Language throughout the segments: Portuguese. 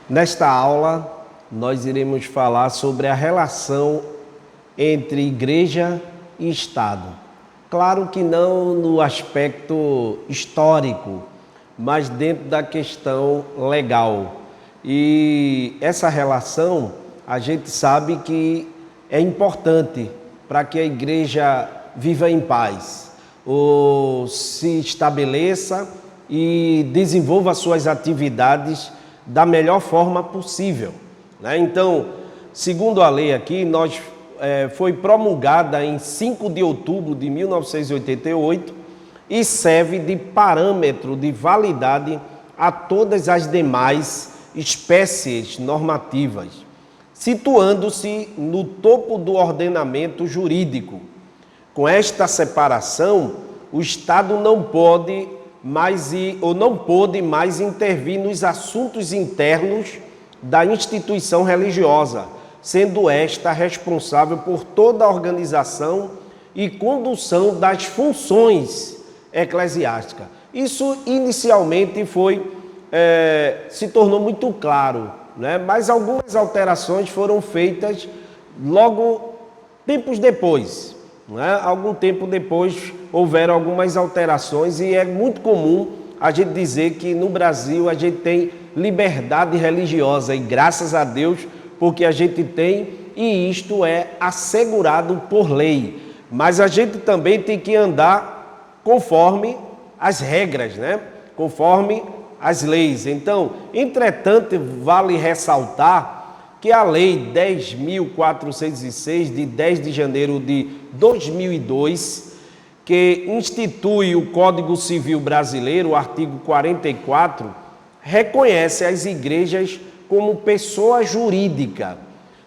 Nesta aula, nós iremos falar sobre a relação entre igreja e Estado. Claro que não no aspecto histórico, mas dentro da questão legal. E essa relação, a gente sabe que é importante para que a igreja viva em paz, ou se estabeleça e desenvolva suas atividades da melhor forma possível, né? Então, segundo a lei aqui, foi promulgada em 5 de outubro de 1988 e serve de parâmetro de validade a todas as demais espécies normativas, situando-se no topo do ordenamento jurídico. Com esta separação, o Estado não pôde mais intervir nos assuntos internos da instituição religiosa, sendo esta responsável por toda a organização e condução das funções eclesiásticas. Isso inicialmente se tornou muito claro, né? Mas algumas alterações foram feitas logo tempos depois. Algum tempo depois houveram algumas alterações e é muito comum a gente dizer que no Brasil a gente tem liberdade religiosa e graças a Deus porque a gente tem e isto é assegurado por lei. Mas a gente também tem que andar conforme as regras, né? Conforme as leis. Então, entretanto, vale ressaltar que a Lei 10.406, de 10 de janeiro de 2002, que institui o Código Civil Brasileiro, o artigo 44, reconhece as igrejas como pessoa jurídica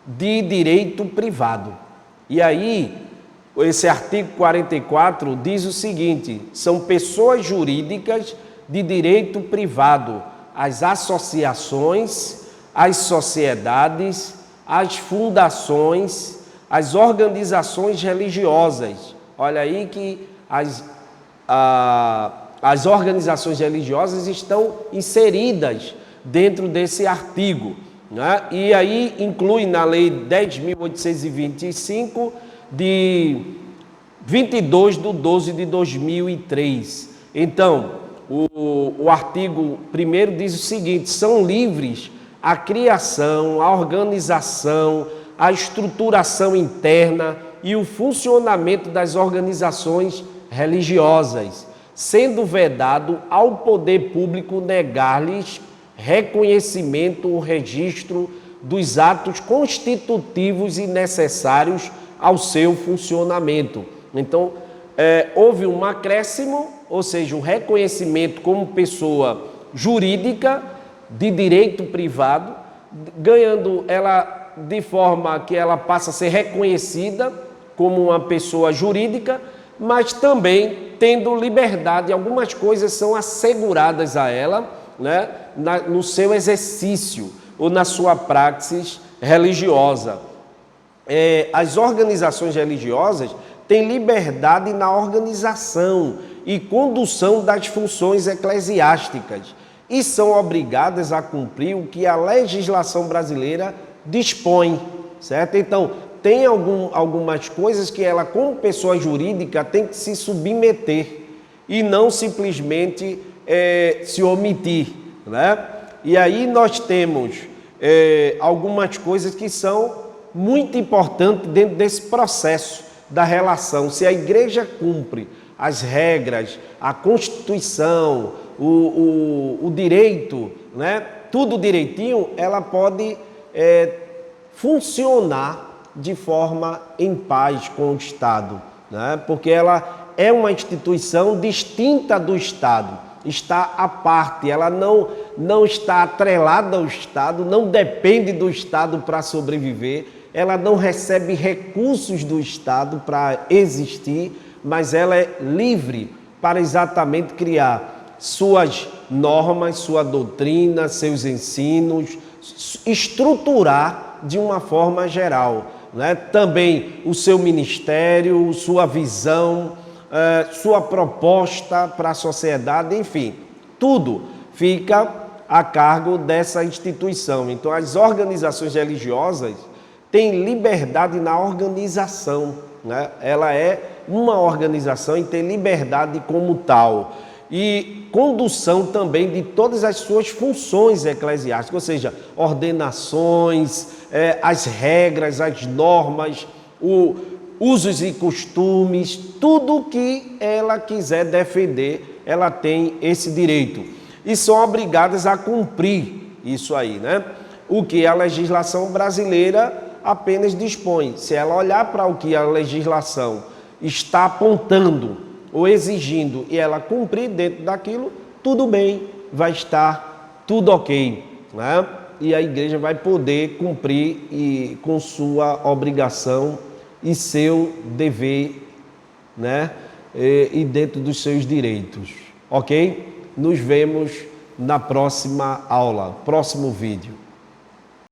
de direito privado. E aí, esse artigo 44 diz o seguinte: são pessoas jurídicas de direito privado as associações, as sociedades, as fundações, as organizações religiosas. Olha aí que as organizações religiosas estão inseridas dentro desse artigo, né? E aí inclui na Lei 10.825, de 22/12/2003. Então, o artigo 1º diz o seguinte: são livres a criação, a organização, a estruturação interna e o funcionamento das organizações religiosas, sendo vedado ao poder público negar-lhes reconhecimento ou registro dos atos constitutivos e necessários ao seu funcionamento. Então, houve um acréscimo, ou seja, um reconhecimento como pessoa jurídica de direito privado, ganhando ela de forma que ela passa a ser reconhecida como uma pessoa jurídica, mas também tendo liberdade, algumas coisas são asseguradas a ela, né, no seu exercício ou na sua praxis religiosa. As organizações religiosas têm liberdade na organização e condução das funções eclesiásticas e são obrigadas a cumprir o que a legislação brasileira dispõe, certo? Então, tem algumas coisas que ela, como pessoa jurídica, tem que se submeter e não simplesmente se omitir, né? E aí nós temos algumas coisas que são muito importantes dentro desse processo da relação. Se a igreja cumpre as regras, a Constituição, o direito, né? Tudo direitinho, ela pode funcionar de forma em paz com o Estado, né? Porque ela é uma instituição distinta do Estado, está à parte, ela não está atrelada ao Estado, não depende do Estado para sobreviver, ela não recebe recursos do Estado para existir, mas ela é livre para exatamente criar suas normas, sua doutrina, seus ensinos, estruturar de uma forma geral, né? Também o seu ministério, sua visão, sua proposta para a sociedade, enfim, tudo fica a cargo dessa instituição. Então, as organizações religiosas têm liberdade na organização, né? Ela é uma organização e tem liberdade como tal. E condução também de todas as suas funções eclesiásticas, ou seja, ordenações, as regras, as normas, usos e costumes, tudo que ela quiser defender, ela tem esse direito. E são obrigadas a cumprir isso aí, né? O que a legislação brasileira apenas dispõe. Se ela olhar para o que a legislação está apontando ou exigindo e ela cumprir dentro daquilo, tudo bem, vai estar tudo ok, né? E a igreja vai poder cumprir com sua obrigação e seu dever, né? E dentro dos seus direitos, ok? Nos vemos na próxima aula, próximo vídeo.